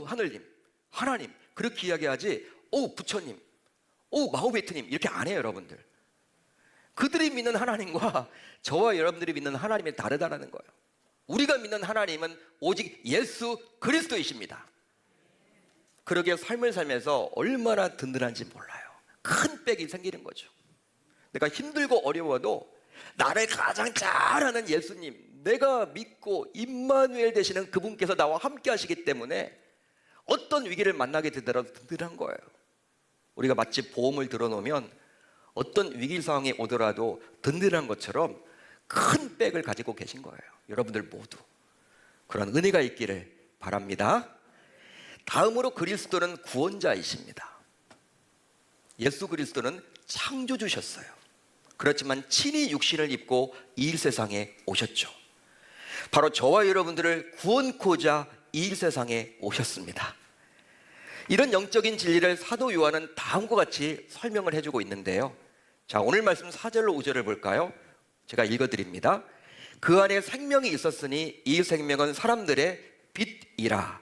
하늘님, 하나님 그렇게 이야기하지 오 부처님, 오 마호베트님 이렇게 안 해요. 여러분들, 그들이 믿는 하나님과 저와 여러분들이 믿는 하나님이 다르다는 거예요. 우리가 믿는 하나님은 오직 예수 그리스도이십니다. 그러기에 삶을 살면서 얼마나 든든한지 몰라요. 큰 빽이 생기는 거죠. 내가 힘들고 어려워도 나를 가장 잘 아는 예수님, 내가 믿고 임마누엘 되시는 그분께서 나와 함께 하시기 때문에 어떤 위기를 만나게 되더라도 든든한 거예요. 우리가 마치 보험을 들어놓으면 어떤 위기 상황이 오더라도 든든한 것처럼 큰 빽을 가지고 계신 거예요. 여러분들 모두 그런 은혜가 있기를 바랍니다. 다음으로 그리스도는 구원자이십니다. 예수 그리스도는 창조주셨어요. 그렇지만 친히 육신을 입고 이 세상에 오셨죠. 바로 저와 여러분들을 구원코자 이 세상에 오셨습니다. 이런 영적인 진리를 사도 요한은 다음과 같이 설명을 해주고 있는데요. 자, 오늘 말씀 4절로 5절을 볼까요? 제가 읽어드립니다. 그 안에 생명이 있었으니 이 생명은 사람들의 빛이라.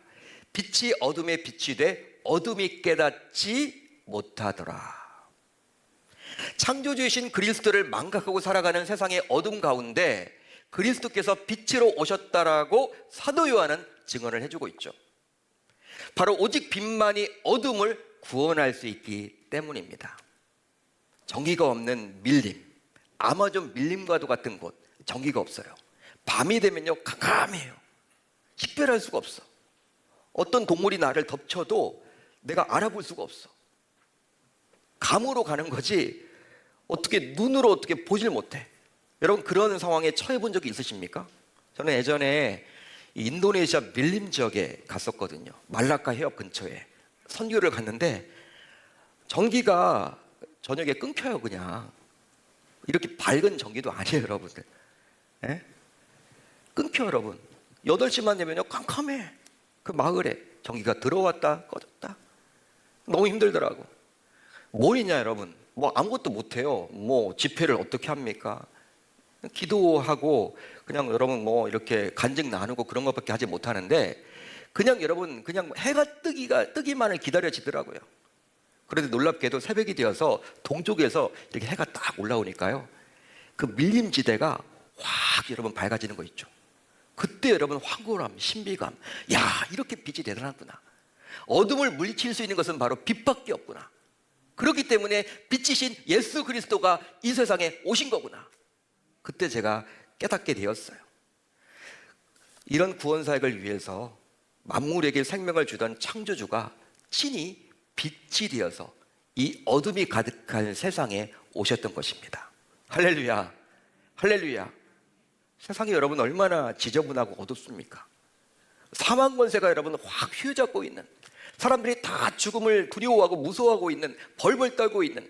빛이 어둠에 빛이 돼 어둠이 깨닫지 못하더라. 창조주이신 그리스도를 망각하고 살아가는 세상의 어둠 가운데 그리스도께서 빛으로 오셨다라고 사도 요한은 증언을 해주고 있죠. 바로 오직 빛만이 어둠을 구원할 수 있기 때문입니다. 전기가 없는 밀림, 아마존 밀림과도 같은 곳, 전기가 없어요. 밤이 되면요 캄캄해요. 식별할 수가 없어. 어떤 동물이 나를 덮쳐도 내가 알아볼 수가 없어. 감으로 가는 거지 어떻게 눈으로 어떻게 보질 못해. 여러분 그런 상황에 처해 본 적이 있으십니까? 저는 예전에 인도네시아 밀림 지역에 갔었거든요. 말라카 해협 근처에 선교를 갔는데 전기가 저녁에 끊겨요. 그냥 이렇게 밝은 전기도 아니에요. 여러분들, 예? 끊겨. 여러분 8시만 되면요 깜깜해. 그 마을에 전기가 들어왔다 꺼졌다. 너무 힘들더라고. 뭐이냐 여러분, 뭐 아무것도 못해요. 뭐 집회를 어떻게 합니까? 기도하고 그냥 여러분 뭐 이렇게 간증 나누고 그런 것밖에 하지 못하는데 그냥 여러분 그냥 해가 뜨기만을 기다려지더라고요. 그런데 놀랍게도 새벽이 되어서 동쪽에서 이렇게 해가 딱 올라오니까요 그 밀림지대가 확 여러분 밝아지는 거 있죠. 그때 여러분 황홀함, 신비감, 야 이렇게 빛이 대단하구나. 어둠을 물리칠 수 있는 것은 바로 빛밖에 없구나. 그렇기 때문에 빛이신 예수 그리스도가 이 세상에 오신 거구나. 그때 제가 깨닫게 되었어요. 이런 구원 사역을 위해서 만물에게 생명을 주던 창조주가 친히 빛이 되어서 이 어둠이 가득한 세상에 오셨던 것입니다. 할렐루야, 할렐루야. 세상이 여러분 얼마나 지저분하고 어둡습니까? 사망 권세가 여러분 확 휘어잡고 있는, 사람들이 다 죽음을 두려워하고 무서워하고 있는, 벌벌 떨고 있는,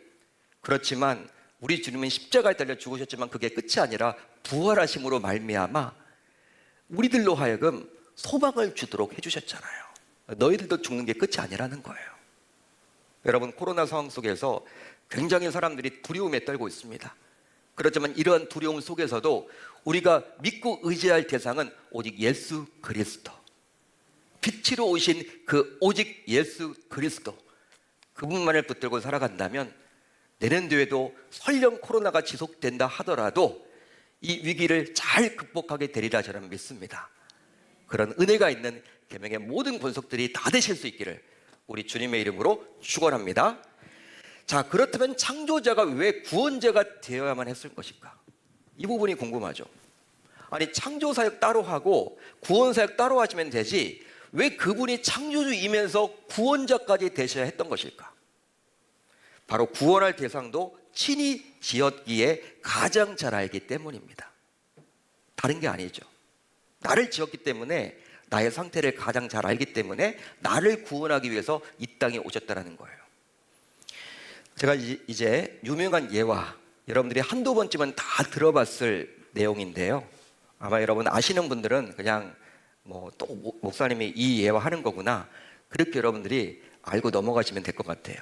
그렇지만 우리 주님은 십자가에 달려 죽으셨지만 그게 끝이 아니라 부활하심으로 말미암아 우리들로 하여금 소망을 주도록 해주셨잖아요. 너희들도 죽는 게 끝이 아니라는 거예요. 여러분 코로나 상황 속에서 굉장히 사람들이 두려움에 떨고 있습니다. 그렇지만 이러한 두려움 속에서도 우리가 믿고 의지할 대상은 오직 예수 그리스도, 빛으로 오신 그 오직 예수 그리스도, 그분만을 붙들고 살아간다면 내년도에도 설령 코로나가 지속된다 하더라도 이 위기를 잘 극복하게 되리라 저는 믿습니다. 그런 은혜가 있는 계명의 모든 권속들이 다 되실 수 있기를 우리 주님의 이름으로 축원합니다. 자, 그렇다면 창조자가 왜 구원자가 되어야만 했을 것일까? 이 부분이 궁금하죠. 아니 창조사역 따로 하고 구원사역 따로 하시면 되지 왜 그분이 창조주이면서 구원자까지 되셔야 했던 것일까? 바로 구원할 대상도 친히 지었기에 가장 잘 알기 때문입니다. 다른 게 아니죠. 나를 지었기 때문에 나의 상태를 가장 잘 알기 때문에 나를 구원하기 위해서 이 땅에 오셨다는 거예요. 제가 이제 유명한 예화, 여러분들이 한두 번쯤은 다 들어봤을 내용인데요. 아마 여러분 아시는 분들은 그냥 뭐 또 목사님이 이 예화 하는 거구나 그렇게 여러분들이 알고 넘어가시면 될 것 같아요.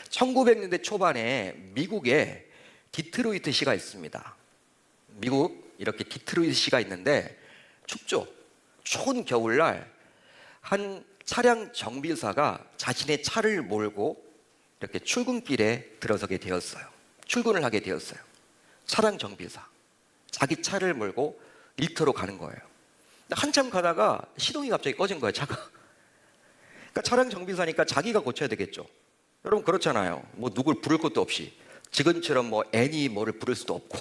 1900년대 초반에 미국에 디트로이트 시가 있습니다. 미국 이렇게 디트로이트 시가 있는데 춥죠. 추운 겨울날 한 차량 정비사가 자신의 차를 몰고 이렇게 출근길에 들어서게 되었어요. 출근을 하게 되었어요. 차량 정비사, 자기 차를 몰고 일터로 가는 거예요. 한참 가다가 시동이 갑자기 꺼진 거예요, 차가. 그러니까 차량 정비사니까 자기가 고쳐야 되겠죠. 여러분 그렇잖아요. 뭐 누굴 부를 것도 없이, 지금처럼 뭐 애니 뭐를 부를 수도 없고,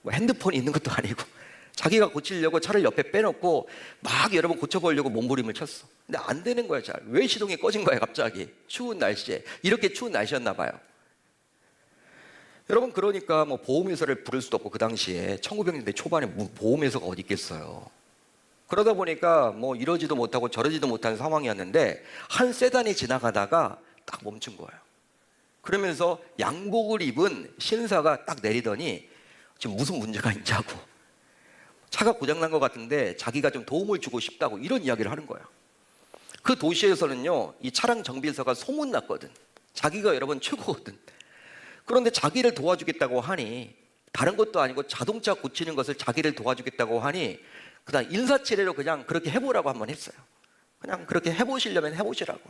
뭐 핸드폰이 있는 것도 아니고, 자기가 고치려고 차를 옆에 빼놓고 막 여러 번 고쳐보려고 몸부림을 쳤어. 근데 안 되는 거야, 잘. 왜 시동이 꺼진 거야, 갑자기? 추운 날씨에. 이렇게 추운 날씨였나 봐요. 여러분 그러니까 뭐 보험회사를 부를 수도 없고, 그 당시에 1900년대 초반에 보험회사가 어디 있겠어요. 그러다 보니까 뭐 이러지도 못하고 저러지도 못한 상황이었는데, 한 세단이 지나가다가 딱 멈춘 거예요. 그러면서 양복을 입은 신사가 딱 내리더니 지금 무슨 문제가 있냐고, 차가 고장난 것 같은데 자기가 좀 도움을 주고 싶다고, 이런 이야기를 하는 거예요. 그 도시에서는요, 이 차량 정비사가 소문났거든. 자기가 여러분 최고거든. 그런데 자기를 도와주겠다고 하니, 다른 것도 아니고 자동차 고치는 것을 자기를 도와주겠다고 하니 그냥 인사치레로 그냥 그렇게 해보라고 한번 했어요. 그냥 그렇게 해보시려면 해보시라고,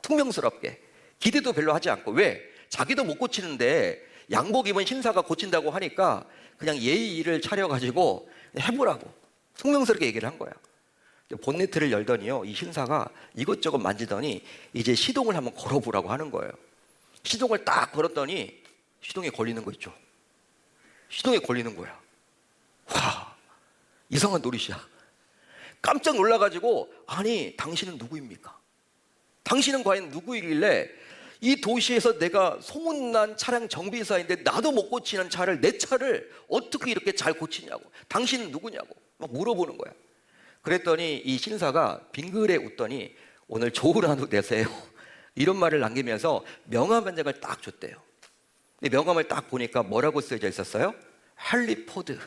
퉁명스럽게. 기대도 별로 하지 않고. 왜? 자기도 못 고치는데 양복 입은 신사가 고친다고 하니까 그냥 예의를 차려가지고 해보라고 퉁명스럽게 얘기를 한 거야. 본네트를 열더니요, 이 신사가 이것저것 만지더니 이제 시동을 한번 걸어보라고 하는 거예요. 시동을 딱 걸었더니 시동에 걸리는 거 있죠. 시동에 걸리는 거야. 와, 이상한 노릇이야. 깜짝 놀라가지고, 아니 당신은 누구입니까? 당신은 과연 누구이길래 이 도시에서 내가 소문난 차량 정비사인데 나도 못 고치는 차를, 내 차를 어떻게 이렇게 잘 고치냐고, 당신은 누구냐고 막 물어보는 거야. 그랬더니 이 신사가 빙그레 웃더니 오늘 좋은 하루 되세요, 이런 말을 남기면서 명함 한 장을 딱 줬대요. 근데 명함을 딱 보니까 뭐라고 쓰여져 있었어요? 헨리 포드.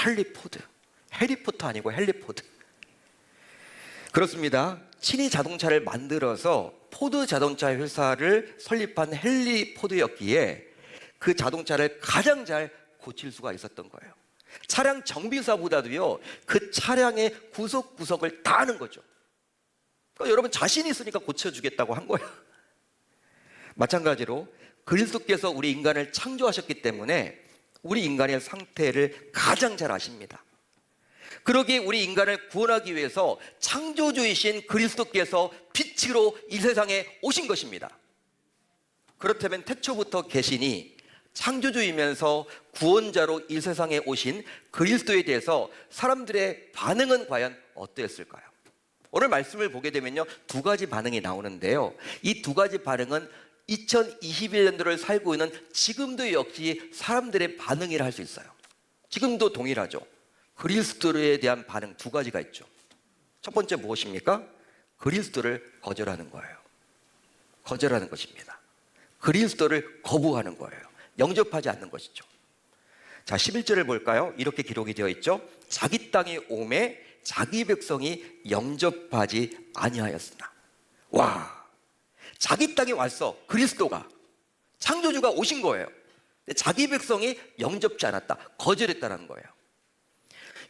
헨리 포드. 해리포터 아니고 헨리 포드. 그렇습니다. 친히 자동차를 만들어서 포드 자동차 회사를 설립한 헨리 포드였기에 그 자동차를 가장 잘 고칠 수가 있었던 거예요. 차량 정비사보다도요, 그 차량의 구석구석을 다 아는 거죠. 그러니까 여러분 자신이 있으니까 고쳐주겠다고 한 거야. 마찬가지로 그리스도께서 우리 인간을 창조하셨기 때문에 우리 인간의 상태를 가장 잘 아십니다. 그러기에 우리 인간을 구원하기 위해서 창조주이신 그리스도께서 빛으로 이 세상에 오신 것입니다. 그렇다면 태초부터 계시니 창조주이면서 구원자로 이 세상에 오신 그리스도에 대해서 사람들의 반응은 과연 어떠했을까요? 오늘 말씀을 보게 되면요, 두 가지 반응이 나오는데요, 이 두 가지 반응은 2021년도를 살고 있는 지금도 역시 사람들의 반응이라 할 수 있어요. 지금도 동일하죠. 그리스도에 대한 반응 두 가지가 있죠. 첫 번째 무엇입니까? 그리스도를 거절하는 거예요. 거절하는 것입니다. 그리스도를 거부하는 거예요. 영접하지 않는 것이죠. 자, 11절을 볼까요? 이렇게 기록이 되어 있죠. 자기 땅이 오매 자기 백성이 영접하지 아니하였으나. 와, 자기 땅에 왔어. 그리스도가, 창조주가 오신 거예요. 근데 자기 백성이 영접지 않았다, 거절했다는 거예요.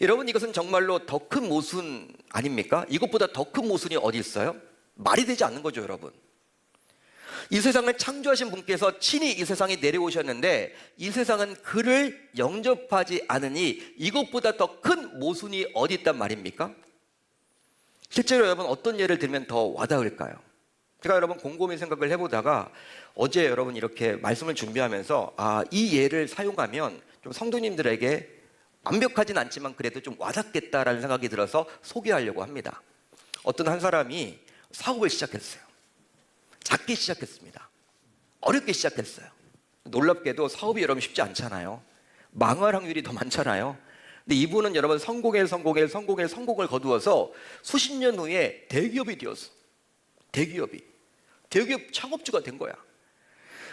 여러분, 이것은 정말로 더 큰 모순 아닙니까? 이것보다 더 큰 모순이 어디 있어요? 말이 되지 않는 거죠, 여러분. 이 세상을 창조하신 분께서 친히 이 세상에 내려오셨는데 이 세상은 그를 영접하지 않으니 이것보다 더 큰 모순이 어디 있단 말입니까? 실제로 여러분 어떤 예를 들면 더 와닿을까요? 제가 여러분 곰곰이 생각을 해보다가 어제 여러분 이렇게 말씀을 준비하면서 이 예를 사용하면 좀 성도님들에게 완벽하진 않지만 그래도 좀 와닿겠다라는 생각이 들어서 소개하려고 합니다. 어떤 한 사람이 사업을 시작했어요. 작게 시작했습니다. 어렵게 시작했어요. 놀랍게도 사업이 여러분 쉽지 않잖아요. 망할 확률이 더 많잖아요. 근데 이분은 여러분 성공을 거두어서 수십 년 후에 대기업이 되었어. 대기업 창업주가 된 거야.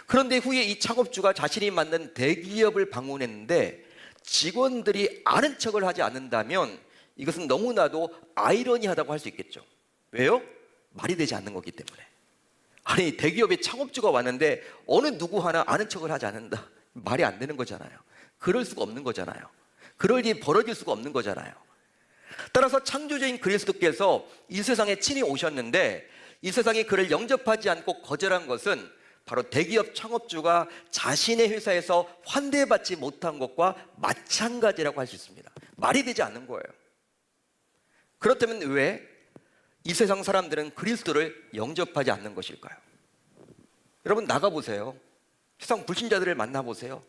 그런데 후에 이 창업주가 자신이 만든 대기업을 방문했는데 직원들이 아는 척을 하지 않는다면 이것은 너무나도 아이러니하다고 할 수 있겠죠. 왜요? 말이 되지 않는 거기 때문에. 아니, 대기업의 창업주가 왔는데 어느 누구 하나 아는 척을 하지 않는다. 말이 안 되는 거잖아요. 그럴 수가 없는 거잖아요. 그럴 일이 벌어질 수가 없는 거잖아요. 따라서 창조주인 그리스도께서 이 세상에 친히 오셨는데 이 세상이 그를 영접하지 않고 거절한 것은 바로 대기업 창업주가 자신의 회사에서 환대받지 못한 것과 마찬가지라고 할 수 있습니다. 말이 되지 않는 거예요. 그렇다면 왜 이 세상 사람들은 그리스도를 영접하지 않는 것일까요? 여러분 나가보세요. 세상 불신자들을 만나보세요.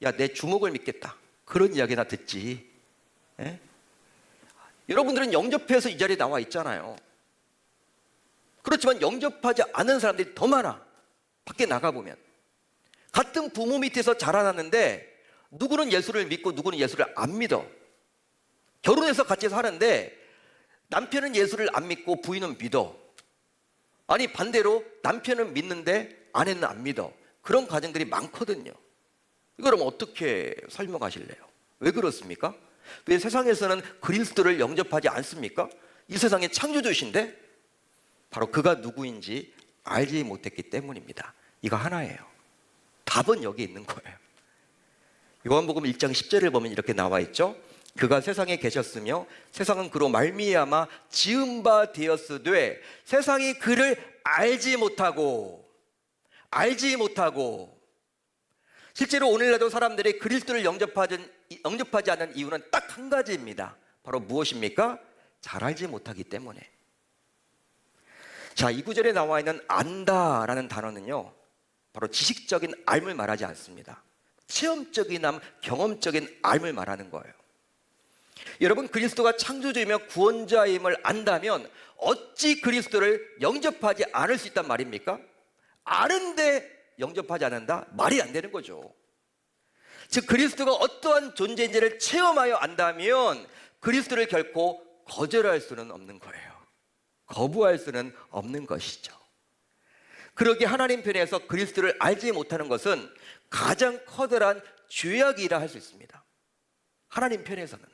야, 내 주먹을 믿겠다. 그런 이야기나 듣지. 예? 여러분들은 영접해서 이 자리에 나와 있잖아요. 그렇지만 영접하지 않은 사람들이 더 많아. 밖에 나가보면. 같은 부모 밑에서 자라났는데 누구는 예수를 믿고 누구는 예수를 안 믿어. 결혼해서 같이 사는데 남편은 예수를 안 믿고 부인은 믿어. 아니 반대로 남편은 믿는데 아내는 안 믿어. 그런 가정들이 많거든요. 이걸 어떻게 설명하실래요? 왜 그렇습니까? 왜 세상에서는 그리스도를 영접하지 않습니까? 이 세상의 창조주신데 바로 그가 누구인지 알지 못했기 때문입니다. 이거 하나예요. 답은 여기 있는 거예요. 요한복음 1장 10절을 보면 이렇게 나와 있죠. 그가 세상에 계셨으며 세상은 그로 말미암아 지은 바 되었으되 세상이 그를 알지 못하고 실제로 오늘날도 사람들이 그리스도를 영접하지 않는 이유는 딱 한 가지입니다. 바로 무엇입니까? 잘 알지 못하기 때문에. 자, 이 구절에 나와 있는 안다라는 단어는요, 바로 지식적인 알을 말하지 않습니다. 체험적인 암, 경험적인 알을 말하는 거예요. 여러분, 그리스도가 창조주이며 구원자임을 안다면 어찌 그리스도를 영접하지 않을 수 있단 말입니까? 아는데 영접하지 않는다? 말이 안 되는 거죠. 즉 그리스도가 어떠한 존재인지를 체험하여 안다면 그리스도를 결코 거절할 수는 없는 거예요. 거부할 수는 없는 것이죠. 그러기에 하나님 편에서 그리스도를 알지 못하는 것은 가장 커다란 죄악이라 할 수 있습니다. 하나님 편에서는,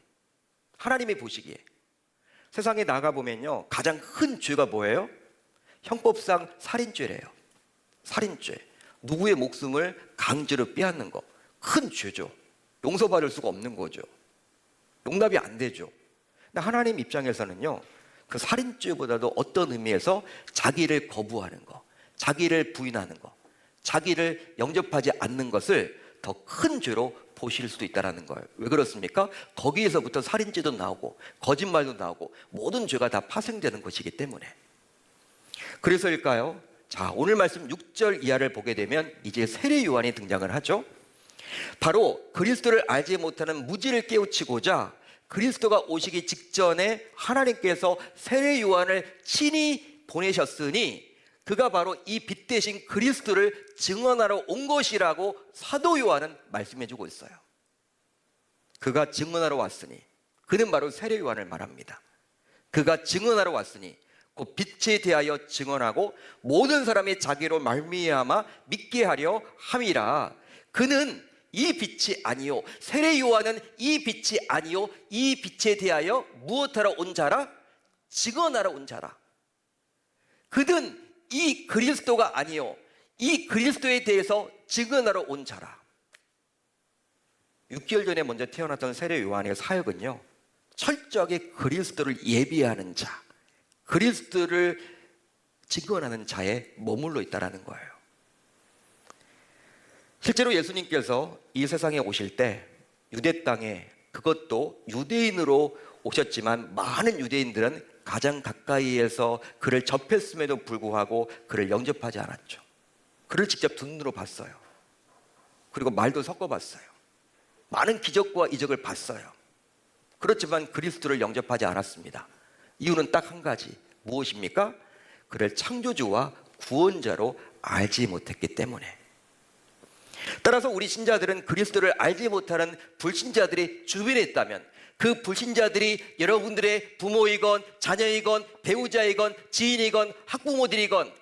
하나님이 보시기에. 세상에 나가보면요, 가장 큰 죄가 뭐예요? 형법상 살인죄래요. 살인죄. 누구의 목숨을 강제로 빼앗는 거. 큰 죄죠. 용서받을 수가 없는 거죠. 용납이 안 되죠. 근데 하나님 입장에서는요, 그 살인죄보다도 어떤 의미에서 자기를 거부하는 거, 자기를 부인하는 거, 자기를 영접하지 않는 것을 더 큰 죄로 보실 수도 있다는 거예요. 왜 그렇습니까? 거기에서부터 살인죄도 나오고 거짓말도 나오고 모든 죄가 다 파생되는 것이기 때문에. 그래서일까요? 자, 오늘 말씀 6절 이하를 보게 되면 이제 세례 요한이 등장을 하죠. 바로 그리스도를 알지 못하는 무지를 깨우치고자 그리스도가 오시기 직전에 하나님께서 세례 요한을 친히 보내셨으니 그가 바로 이 빛 대신 그리스도를 증언하러 온 것이라고 사도 요한은 말씀해 주고 있어요. 그가 증언하러 왔으니, 그는 바로 세례 요한을 말합니다. 그가 증언하러 왔으니 그 빛에 대하여 증언하고 모든 사람이 자기로 말미암아 믿게 하려 함이라. 그는 이 빛이 아니요, 세례 요한은 이 빛이 아니요, 이 빛에 대하여 무엇하러 온 자라? 증언하러 온 자라. 그는 이 그리스도가 아니요, 이 그리스도에 대해서 증언하러 온 자라. 6개월 전에 먼저 태어났던 세례 요한의 사역은요, 철저하게 그리스도를 예비하는 자, 그리스도를 증언하는 자에 머물러 있다는 거예요. 실제로 예수님께서 이 세상에 오실 때 유대 땅에, 그것도 유대인으로 오셨지만 많은 유대인들은 가장 가까이에서 그를 접했음에도 불구하고 그를 영접하지 않았죠. 그를 직접 두 눈으로 봤어요. 그리고 말도 섞어봤어요. 많은 기적과 이적을 봤어요. 그렇지만 그리스도를 영접하지 않았습니다. 이유는 딱 한 가지. 무엇입니까? 그를 창조주와 구원자로 알지 못했기 때문에. 따라서 우리 신자들은 그리스도를 알지 못하는 불신자들이 주변에 있다면 그 불신자들이 여러분들의 부모이건 자녀이건 배우자이건 지인이건 학부모들이건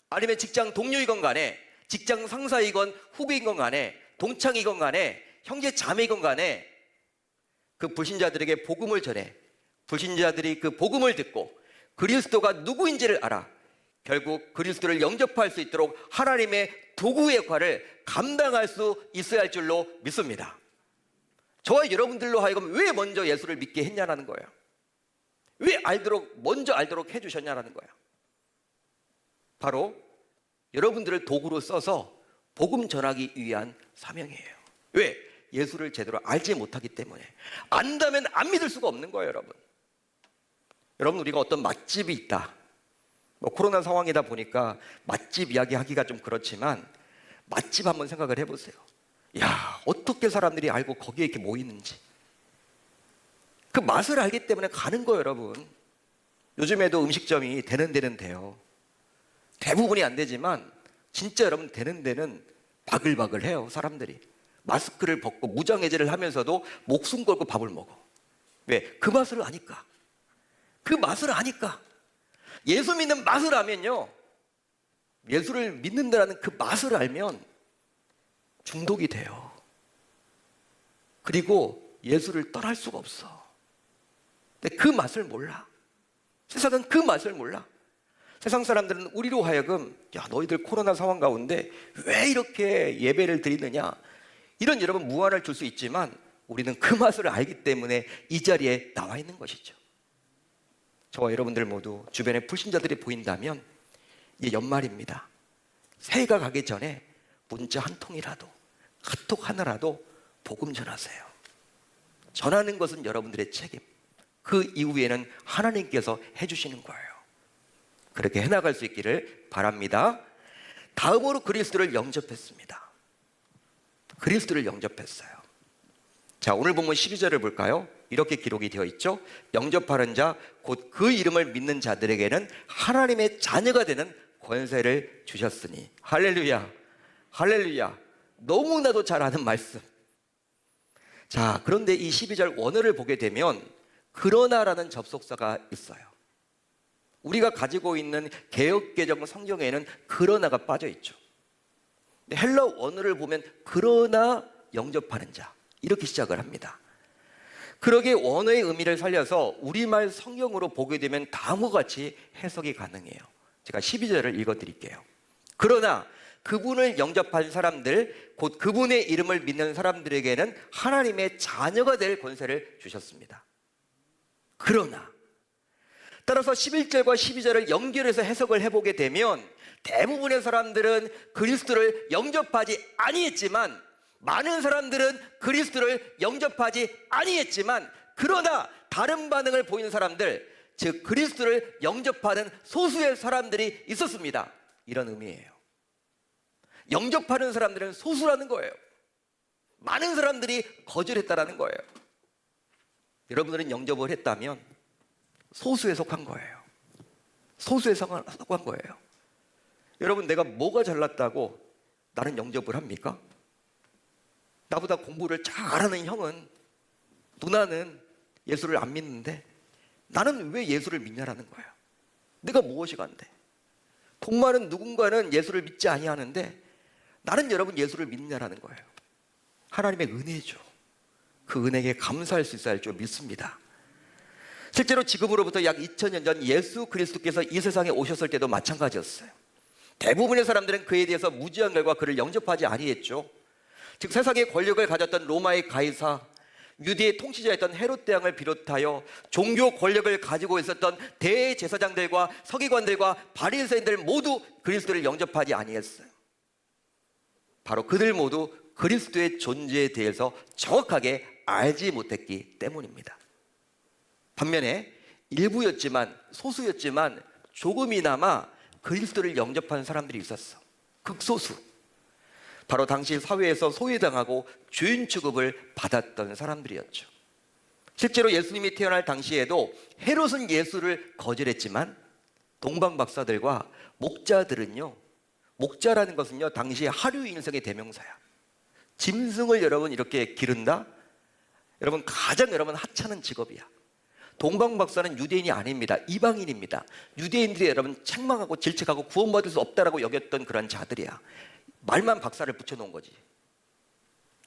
아니면 직장 동료이건 간에 직장 상사이건 후배이건 간에 동창이건 간에 형제 자매이건 간에 그 불신자들에게 복음을 전해 불신자들이 그 복음을 듣고 그리스도가 누구인지를 알아 결국 그리스도를 영접할 수 있도록 하나님의 도구의 역할을 감당할 수 있어야 할 줄로 믿습니다. 저와 여러분들로 하여금 왜 먼저 예수를 믿게 했냐는 거예요. 왜 먼저 알도록 해주셨냐라는 거야. 바로 여러분들을 도구로 써서 복음 전하기 위한 사명이에요. 왜? 예수를 제대로 알지 못하기 때문에. 안다면 안 믿을 수가 없는 거예요, 여러분. 여러분, 우리가 어떤 맛집이 있다. 코로나 상황이다 보니까 맛집 이야기 하기가 좀 그렇지만 맛집 한번 생각을 해보세요. 야, 어떻게 사람들이 알고 거기에 이렇게 모이는지. 그 맛을 알기 때문에 가는 거예요, 여러분. 요즘에도 음식점이 되는 데는 돼요. 대부분이 안 되지만 진짜 여러분 되는 데는 바글바글해요, 사람들이. 마스크를 벗고 무장해제를 하면서도 목숨 걸고 밥을 먹어. 왜? 그 맛을 아니까. 그 맛을 아니까. 예수 믿는 맛을 알면요, 예수를 믿는다라는 그 맛을 알면 중독이 돼요. 그리고 예수를 떠날 수가 없어. 근데 그 맛을 몰라. 세상은 그 맛을 몰라. 세상 사람들은 우리로 하여금, 야, 너희들 코로나 상황 가운데 왜 이렇게 예배를 드리느냐, 이런 여러분 무안을 줄 수 있지만 우리는 그 맛을 알기 때문에 이 자리에 나와 있는 것이죠. 저와 여러분들 모두 주변에 불신자들이 보인다면 이제 연말입니다. 새해가 가기 전에 문자 한 통이라도, 카톡 하나라도 복음 전하세요. 전하는 것은 여러분들의 책임. 그 이후에는 하나님께서 해주시는 거예요. 그렇게 해나갈 수 있기를 바랍니다. 다음으로 그리스도를 영접했습니다. 그리스도를 영접했어요. 자, 오늘 본문 12절을 볼까요? 이렇게 기록이 되어 있죠. 영접하는 자, 곧 그 이름을 믿는 자들에게는 하나님의 자녀가 되는 권세를 주셨으니. 할렐루야, 할렐루야. 너무나도 잘 아는 말씀. 자, 그런데 이 12절 원어를 보게 되면 그러나라는 접속사가 있어요. 우리가 가지고 있는 개역개정 성경에는 그러나가 빠져 있죠. 헬라 원어를 보면 그러나 영접하는 자, 이렇게 시작을 합니다. 그러기에 원어의 의미를 살려서 우리말 성경으로 보게 되면 다음과 같이 해석이 가능해요. 제가 12절을 읽어드릴게요. 그러나 그분을 영접한 사람들, 곧 그분의 이름을 믿는 사람들에게는 하나님의 자녀가 될 권세를 주셨습니다. 그러나, 따라서 11절과 12절을 연결해서 해석을 해보게 되면 대부분의 사람들은 그리스도를 영접하지 아니했지만, 많은 사람들은 그리스도를 영접하지 아니했지만, 그러나 다른 반응을 보이는 사람들, 즉 그리스도를 영접하는 소수의 사람들이 있었습니다. 이런 의미예요. 영접하는 사람들은 소수라는 거예요. 많은 사람들이 거절했다라는 거예요. 여러분들은 영접을 했다면 소수에 속한 거예요. 소수에 속한 거예요. 여러분, 내가 뭐가 잘났다고 나는 영접을 합니까? 나보다 공부를 잘하는 형은, 누나는 예수를 안 믿는데 나는 왜 예수를 믿냐라는 거예요. 내가 무엇이 간대? 돈 많은 누군가는 예수를 믿지 아니하는데 나는 여러분 예수를 믿냐라는 거예요. 하나님의 은혜죠. 그 은혜에 감사할 수 있어야 할 줄 믿습니다. 실제로 지금으로부터 약 2000년 전 예수 그리스도께서 이 세상에 오셨을 때도 마찬가지였어요. 대부분의 사람들은 그에 대해서 무지한 결과 그를 영접하지 아니했죠. 즉 세상의 권력을 가졌던 로마의 가이사, 유대의 통치자였던 헤롯 대왕을 비롯하여 종교 권력을 가지고 있었던 대제사장들과 서기관들과 바리새인들 모두 그리스도를 영접하지 아니했어요. 바로 그들 모두 그리스도의 존재에 대해서 정확하게 알지 못했기 때문입니다. 반면에 일부였지만, 소수였지만 조금이나마 그리스도를 영접하는 사람들이 있었어. 극소수. 바로 당시 사회에서 소외당하고 죄인 취급을 받았던 사람들이었죠. 실제로 예수님이 태어날 당시에도 헤롯은 예수를 거절했지만 동방 박사들과 목자들은요, 목자라는 것은요 당시 하류 인생의 대명사야. 짐승을 여러분 이렇게 기른다? 여러분 가장 여러분 하찮은 직업이야. 동방 박사는 유대인이 아닙니다. 이방인입니다. 유대인들이 여러분 책망하고 질책하고 구원받을 수 없다라고 여겼던 그런 자들이야. 말만 박사를 붙여놓은 거지.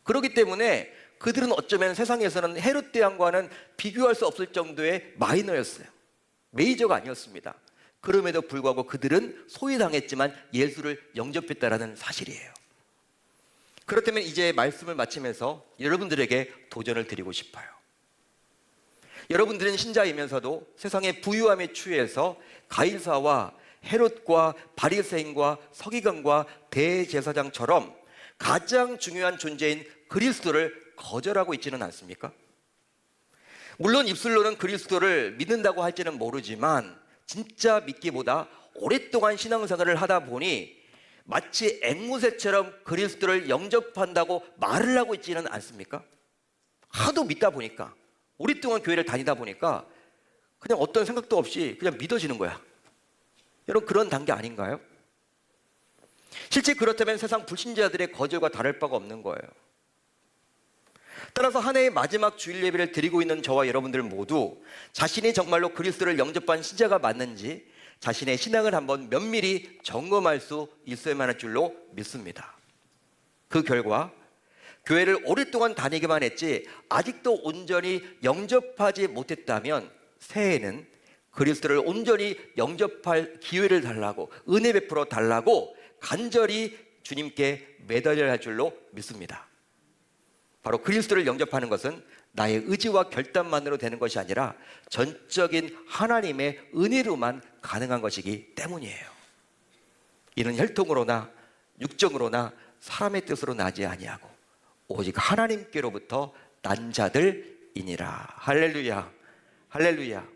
그렇기 때문에 그들은 어쩌면 세상에서는 헤롯 대왕과는 비교할 수 없을 정도의 마이너였어요. 메이저가 아니었습니다. 그럼에도 불구하고 그들은 소외당했지만 예수를 영접했다라는 사실이에요. 그렇다면 이제 말씀을 마치면서 여러분들에게 도전을 드리고 싶어요. 여러분들은 신자이면서도 세상의 부유함에 취해서 가이사와 헤롯과 바리새인과 서기관과 대제사장처럼 가장 중요한 존재인 그리스도를 거절하고 있지는 않습니까? 물론 입술로는 그리스도를 믿는다고 할지는 모르지만 진짜 믿기보다 오랫동안 신앙생활을 하다 보니 마치 앵무새처럼 그리스도를 영접한다고 말을 하고 있지는 않습니까? 하도 믿다 보니까, 오랫동안 교회를 다니다 보니까 그냥 어떤 생각도 없이 그냥 믿어지는 거야. 여러분, 그런 단계 아닌가요? 실제 그렇다면 세상 불신자들의 거절과 다를 바가 없는 거예요. 따라서 한 해의 마지막 주일 예배를 드리고 있는 저와 여러분들 모두 자신이 정말로 그리스도를 영접한 신자가 맞는지 자신의 신앙을 한번 면밀히 점검할 수 있어야만 할 줄로 믿습니다. 그 결과 교회를 오랫동안 다니기만 했지 아직도 온전히 영접하지 못했다면 새해에는 그리스도를 온전히 영접할 기회를 달라고, 은혜 베풀어 달라고 간절히 주님께 매달려야 할 줄로 믿습니다. 바로 그리스도를 영접하는 것은 나의 의지와 결단만으로 되는 것이 아니라 전적인 하나님의 은혜로만 가능한 것이기 때문이에요. 이는 혈통으로나 육정으로나 사람의 뜻으로 나지 아니하고 오직 하나님께로부터 난 자들이니라. 할렐루야, 할렐루야.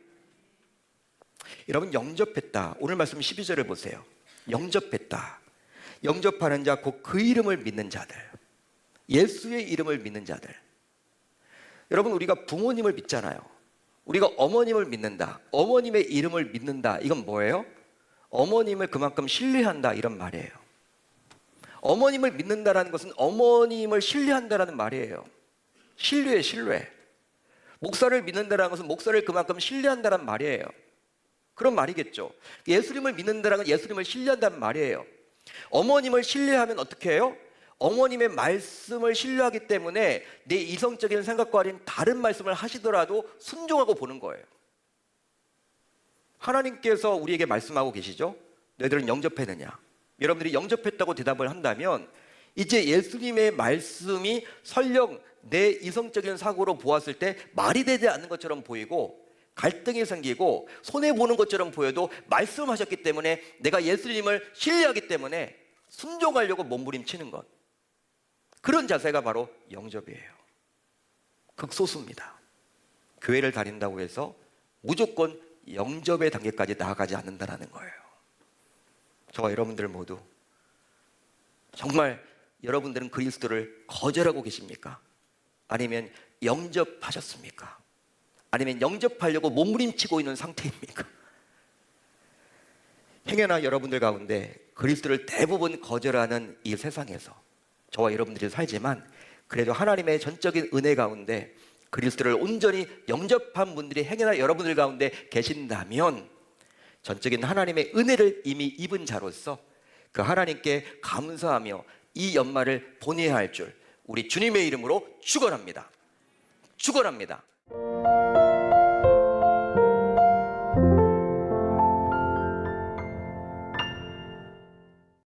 여러분, 영접했다. 오늘 말씀 12절을 보세요. 영접했다. 영접하는 자 곧 그 이름을 믿는 자들, 예수의 이름을 믿는 자들. 여러분, 우리가 부모님을 믿잖아요. 우리가 어머님을 믿는다, 어머님의 이름을 믿는다. 이건 뭐예요? 어머님을 그만큼 신뢰한다, 이런 말이에요. 어머님을 믿는다라는 것은 어머님을 신뢰한다라는 말이에요. 신뢰, 신뢰. 목사를 믿는다라는 것은 목사를 그만큼 신뢰한다는 말이에요. 그런 말이겠죠. 예수님을 믿는다라는 건 예수님을 신뢰한다는 말이에요. 어머님을 신뢰하면 어떻게 해요? 어머님의 말씀을 신뢰하기 때문에 내 이성적인 생각과 다른 말씀을 하시더라도 순종하고 보는 거예요. 하나님께서 우리에게 말씀하고 계시죠? 너희들은 영접했느냐? 여러분들이 영접했다고 대답을 한다면 이제 예수님의 말씀이 설령 내 이성적인 사고로 보았을 때 말이 되지 않는 것처럼 보이고 갈등이 생기고 손해보는 것처럼 보여도 말씀하셨기 때문에 내가 예수님을 신뢰하기 때문에 순종하려고 몸부림치는 것, 그런 자세가 바로 영접이에요. 극소수입니다. 교회를 다닌다고 해서 무조건 영접의 단계까지 나아가지 않는다는 거예요. 저와 여러분들 모두 정말 여러분들은 그리스도를 거절하고 계십니까? 아니면 영접하셨습니까? 아니면 영접하려고 몸부림치고 있는 상태입니까? 행여나 여러분들 가운데 그리스도를 대부분 거절하는 이 세상에서 저와 여러분들이 살지만 그래도 하나님의 전적인 은혜 가운데 그리스도를 온전히 영접한 분들이 행여나 여러분들 가운데 계신다면 전적인 하나님의 은혜를 이미 입은 자로서 그 하나님께 감사하며 이 연말을 보내야 할 줄 우리 주님의 이름으로 축원합니다. 축원합니다.